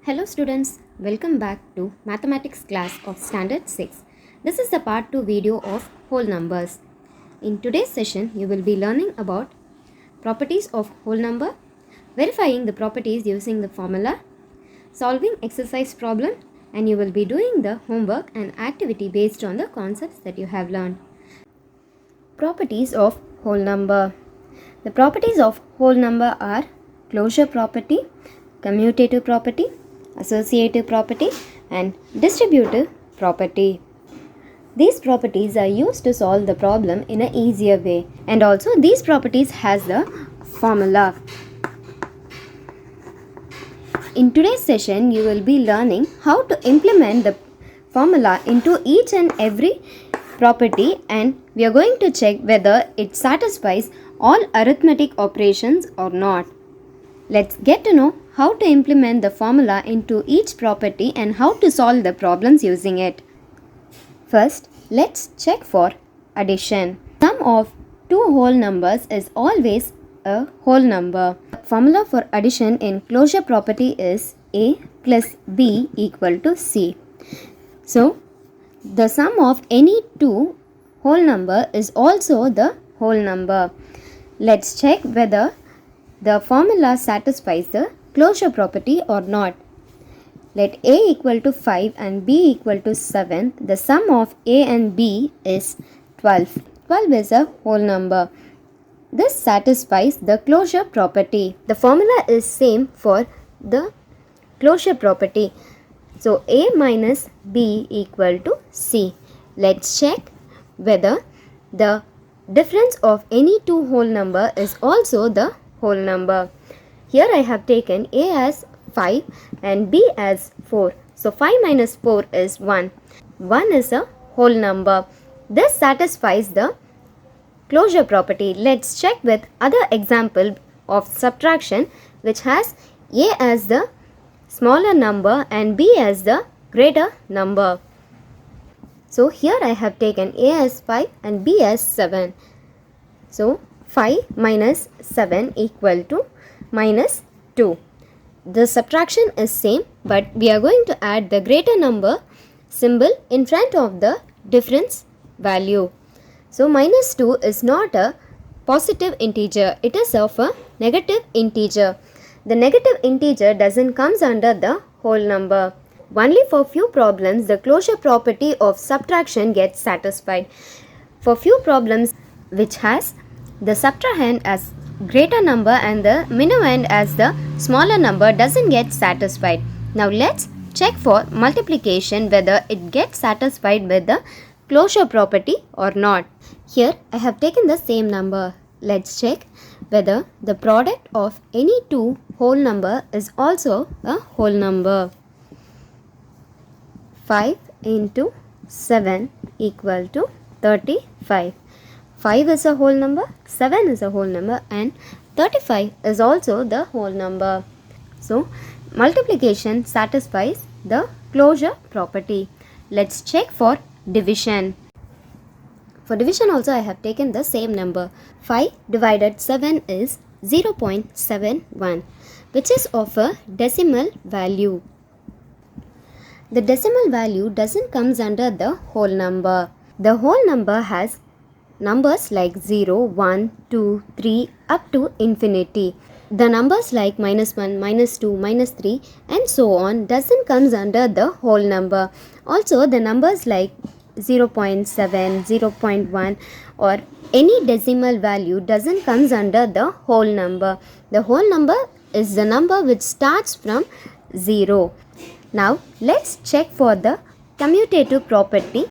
Hello students, welcome back to mathematics class of standard 6. This is the part 2 video of whole numbers. In today's session, you will be learning about properties of whole number, verifying the properties using the formula, solving exercise problem, and you will be doing the homework and activity based on the concepts that you have learned. Properties of whole number. The properties of whole number are closure property, commutative property, associative property, and distributive property. These properties are used to solve the problem in an easier way, and also these properties has the formula. In today's session, you will be learning how to implement the formula into each and every property, and we are going to check whether it satisfies all arithmetic operations or not. Let's get to know how to implement the formula into each property and how to solve the problems using it. First, let's check for addition. Sum of two whole numbers is always a whole number. The formula for addition in closure property is A plus B equal to C. So, the sum of any two whole number is also the whole number. Let's check whether the formula satisfies the closure property or not. Let A equal to 5 and B equal to 7. The sum of A and B is 12. 12 is a whole number. This satisfies the closure property. The formula is same for the closure property. So A minus B equal to C. Let's check whether the difference of any two whole number is also the whole number. Here I have taken A as 5 and B as 4. So 5 minus 4 is 1. 1 is a whole number. This satisfies the closure property. Let's check with other example of subtraction which has A as the smaller number and B as the greater number. So here I have taken A as 5 and B as 7. So 5 minus 7 equal to minus 2. The subtraction is same, but we are going to add the greater number symbol in front of the difference value. So minus 2 is not a positive integer, it is of a negative integer. The negative integer doesn't comes under the whole number. Only for few problems the closure property of subtraction gets satisfied. For few problems which has the subtrahend as greater number and the minuend as the smaller number doesn't get satisfied. Now let's check for multiplication whether it gets satisfied with the closure property or not. Here I have taken the same number. Let's check whether the product of any two whole number is also a whole number. 5 into 7 equal to 35. 5 is a whole number, 7 is a whole number, and 35 is also the whole number. So, multiplication satisfies the closure property. Let's check for division. For division also I have taken the same number. 5 divided 7 is 0.71, which is of a decimal value. The decimal value doesn't comes under the whole number. The whole number has numbers like 0, 1, 2, 3 up to infinity. The numbers like minus 1, minus 2, minus 3 and so on doesn't comes under the whole number. Also the numbers like 0.7, 0.1 or any decimal value doesn't comes under the whole number. The whole number is the number which starts from 0. Now let's check for the commutative property.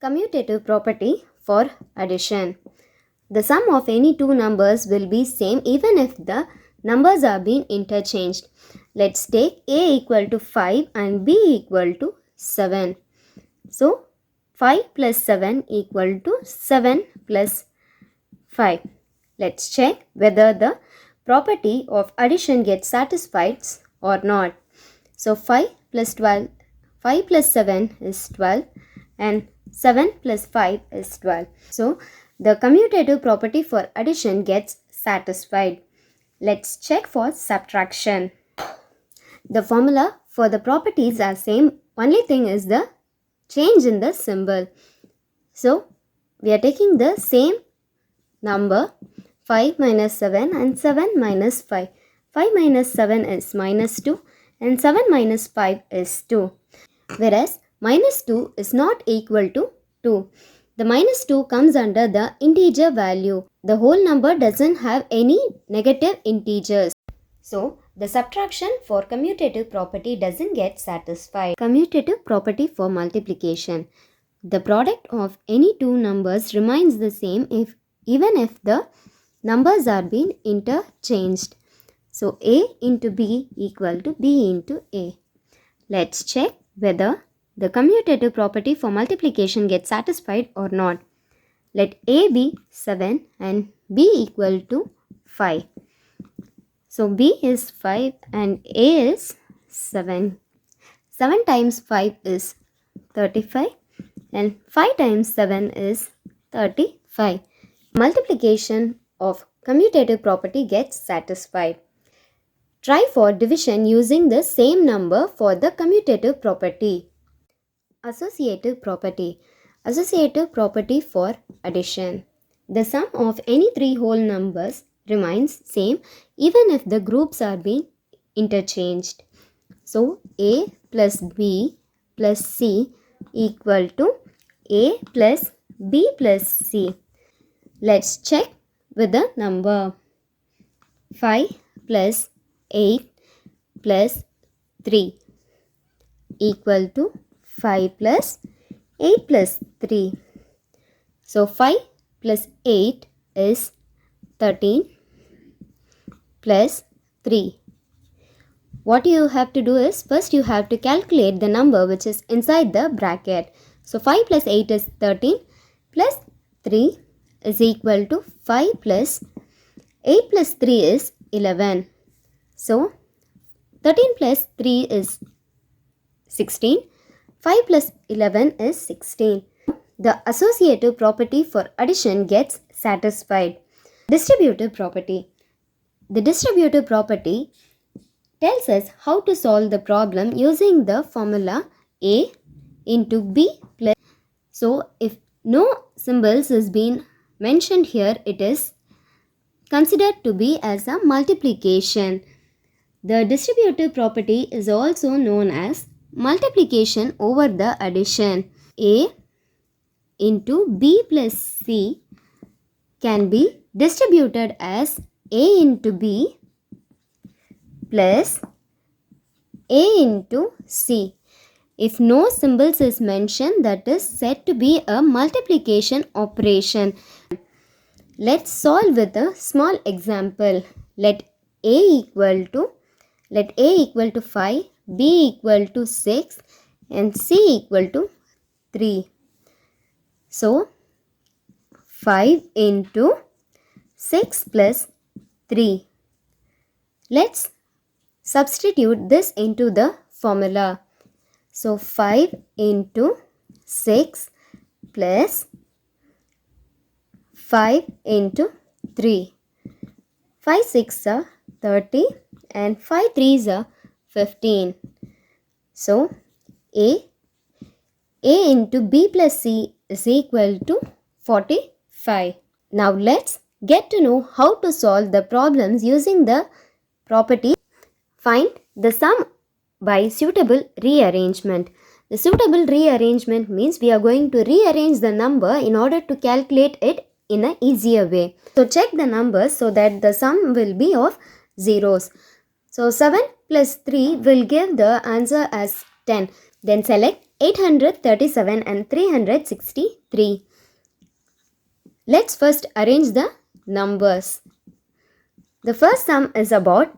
Commutative property for addition. The sum of any two numbers will be same even if the numbers are being interchanged. Let's take A equal to 5 and B equal to 7. So 5 plus 7 equal to 7 plus 5. Let's check whether the property of addition gets satisfied or not. So 5 plus 7 is 12 and 7 plus 5 is 12. So, the commutative property for addition gets satisfied. Let's check for subtraction. The formula for the properties are same. Only thing is the change in the symbol. So we are taking the same number 5 minus 7 and 7 minus 5. 5 minus 7 is minus 2 and 7 minus 5 is 2. Whereas minus 2 is not equal to 2. The minus 2 comes under the integer value. The whole number doesn't have any negative integers. So the subtraction for commutative property doesn't get satisfied. Commutative property for multiplication. The product of any two numbers remains the same even if the numbers are being interchanged. So A into B equal to B into A. Let's check whether the commutative property for multiplication gets satisfied or not. Let A be 7 and B equal to 5. So B is 5 and A is 7. 7 times 5 is 35 and 5 times 7 is 35. Multiplication of commutative property gets satisfied. Try for division using the same number for the commutative property. Associative property. Associative property for addition. The sum of any three whole numbers remains same even if the groups are being interchanged. So A plus B plus C equal to A plus B plus C. Let's check with the number 5 plus 8 plus 3 equal to 5 plus 8 plus 3. So 5 plus 8 is 13 plus 3. What you have to do is first you have to calculate the number which is inside the bracket. So 5 plus 8 is 13 plus 3 is equal to 5 plus 8 plus 3 is 11. So 13 plus 3 is 16. 5 plus 11 is 16. The associative property for addition gets satisfied. Distributive property. The distributive property tells us how to solve the problem using the formula A into B plus. So if no symbols is being mentioned here, it is considered to be as a multiplication. The distributive property is also known as multiplication over the addition. A into B plus C can be distributed as A into B plus A into C. If no symbols is mentioned, that is said to be a multiplication operation. Let's solve with a small example. Let A equal to 5, B equal to 6 and C equal to 3. So 5 into 6 plus 3. Let's substitute this into the formula. So 5 into 6 plus 5 into 3. 5 6 are 30 and 5 3s are 15. So A into B plus C is equal to 45. Now let's get to know how to solve the problems using the property. Find the sum by suitable rearrangement. The suitable rearrangement means we are going to rearrange the number in order to calculate it in an easier way. So check the numbers so that the sum will be of zeros. So 7 plus 3 will give the answer as 10. Then select 837 and 363. Let's first arrange the numbers. The first sum is about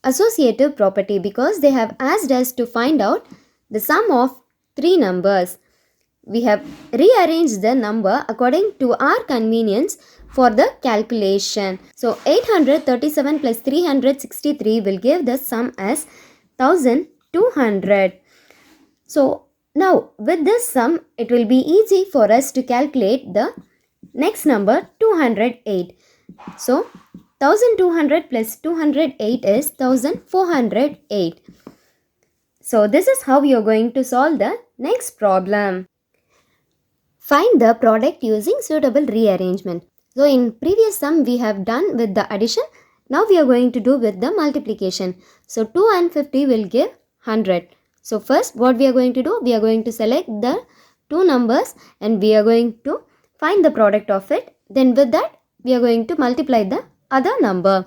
associative property because they have asked us to find out the sum of three numbers. We have rearranged the number according to our convenience for the calculation. So 837 plus 363 will give the sum as 1200. So now with this sum, it will be easy for us to calculate the next number 208. So 1200 plus 208 is 1408. So this is how you are going to solve the next problem. Find the product using suitable rearrangement. So in previous sum we have done with the addition. Now we are going to do with the multiplication. So 2 and 50 will give 100. So first what we are going to do, we are going to select the two numbers and we are going to find the product of it. Then with that we are going to multiply the other number.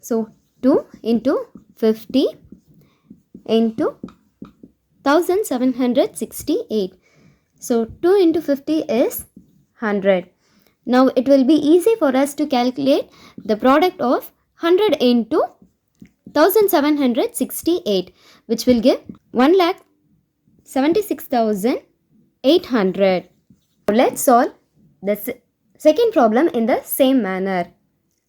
So 2 into 50 into 1768. So 2 into 50 is 100. Now it will be easy for us to calculate the product of 100 into 1768, which will give 1,76,800. Let's solve the second problem in the same manner.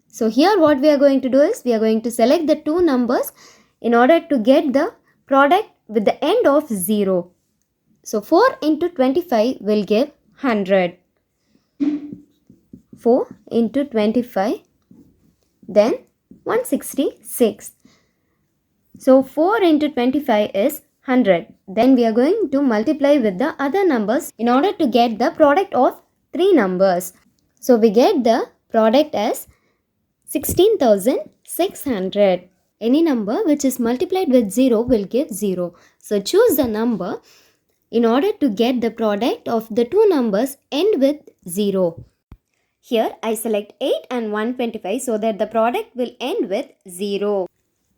So here what we are going to do is we are going to select the two numbers in order to get the product with the end of 0. So 4 into 25 will give 100. 4 into 25, then 166. So 4 into 25 is 100. Then we are going to multiply with the other numbers in order to get the product of three numbers. So we get the product as 16,600. Any number which is multiplied with 0 will give 0. So choose the number in order to get the product of the two numbers end with 0. Here I select 8 and 125 so that the product will end with 0.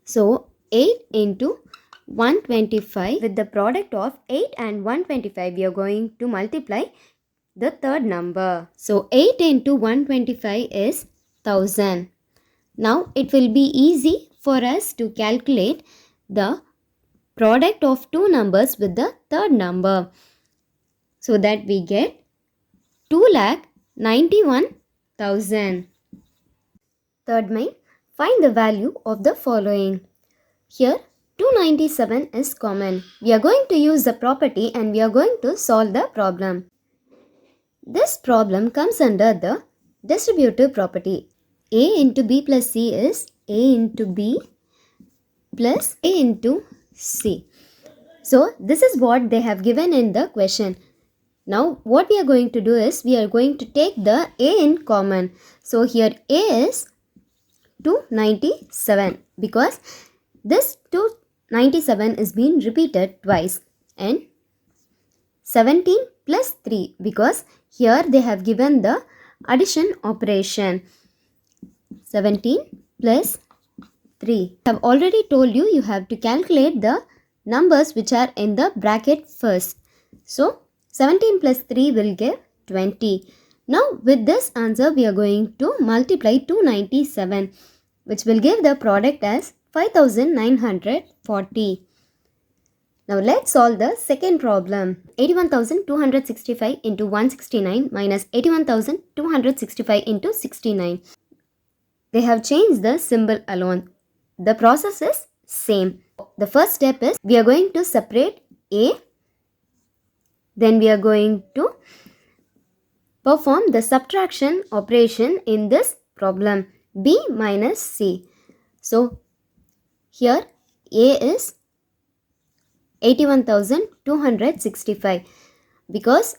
So 8 into 125, with the product of 8 and 125 we are going to multiply the third number. So 8 into 125 is 1000. Now it will be easy for us to calculate the product of two numbers with the third number. So that we get 2,91,000. Third main, find the value of the following. Here 297 is common. We are going to use the property and we are going to solve the problem. This problem comes under the distributive property. A into B plus C is A into B plus A into C. So this is what they have given in the question. Now what we are going to do is we are going to take the A in common. So here A is 297 because this 297 is being repeated twice, and 17 plus 3 because here they have given the addition operation. 17 plus 3. I have already told you you have to calculate the numbers which are in the bracket first. So 17 plus 3 will give 20. Now with this answer we are going to multiply 297, which will give the product as 5,940. Now let's solve the second problem. 81,265 into 169 minus 81,265 into 69. They have changed the symbol alone. The process is same. The first step is we are going to separate A. Then we are going to perform the subtraction operation in this problem. B minus C. So here A is 81,265 because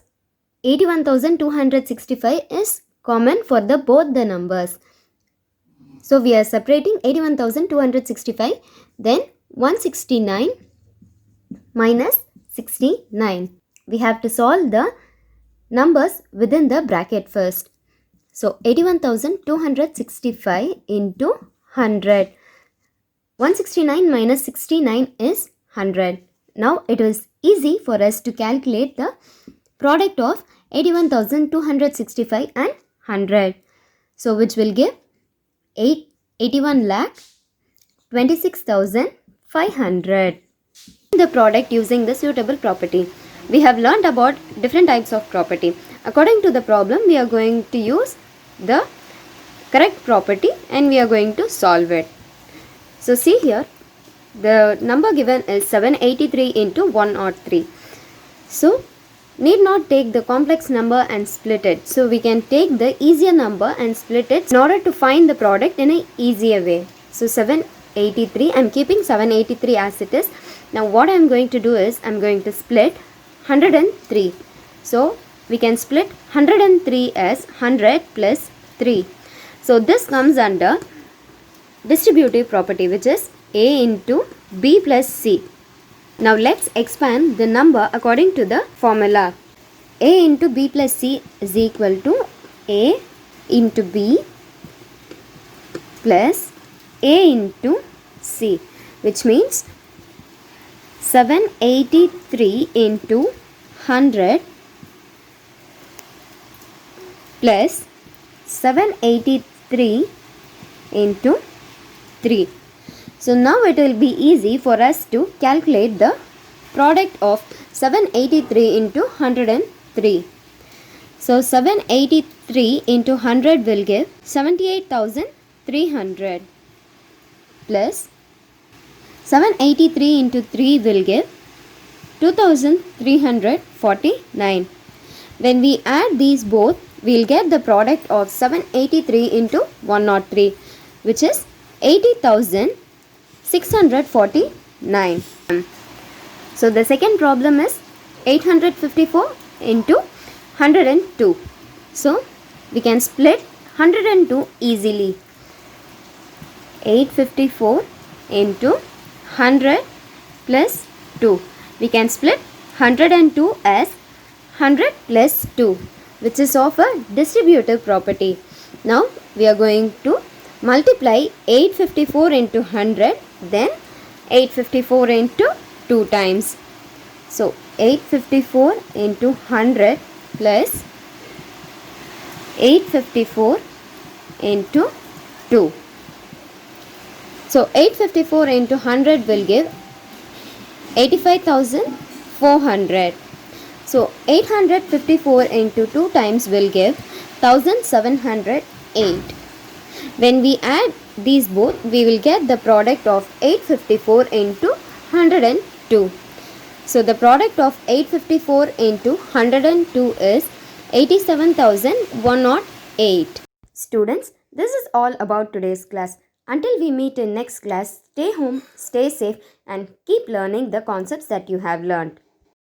81,265 is common for the both the numbers. So we are separating 81,265, then 169 minus 69. We have to solve the numbers within the bracket first. So 81,265 into 100. 169 minus 69 is 100. Now it is easy for us to calculate the product of 81,265 and 100. So which will give 81 lakh 26,500. The product using the suitable property. We have learned about different types of property. According to the problem, we are going to use the correct property and we are going to solve it. So see here, the number given is 783 into 103. So need not take the complex number and split it. So we can take the easier number and split it in order to find the product in an easier way. So 783, I'm keeping 783 as it is. Now what I'm going to do is I'm going to split 103. So we can split 103 as 100 plus 3. So this comes under distributive property, which is A into B plus C. Now let's expand the number according to the formula. A into B plus C is equal to A into B plus A into C, which means 783 into 100 plus 783 into 3. So now it will be easy for us to calculate the product of 783 into 103. So 783 into 100 will give 78,300 plus 783 into 3 will give 2,349. When we add these both, we will get the product of 783 into 103, which is 80,649. So the second problem is 854 into 102. So we can split 102 easily. 854 into 100 plus 2. We can split 102 as 100 plus 2, which is of a distributive property. Now we are going to multiply 854 into 100, then 854 into 2 times. So 854 into 100 plus 854 into 2. So 854 into 100 will give 85,400. So 854 into 2 times will give 1,708. When we add these both, we will get the product of 854 into 102. So the product of 854 into 102 is 87,108. Students, this is all about today's class. Until we meet in next class, stay home, stay safe, and keep learning the concepts that you have learned.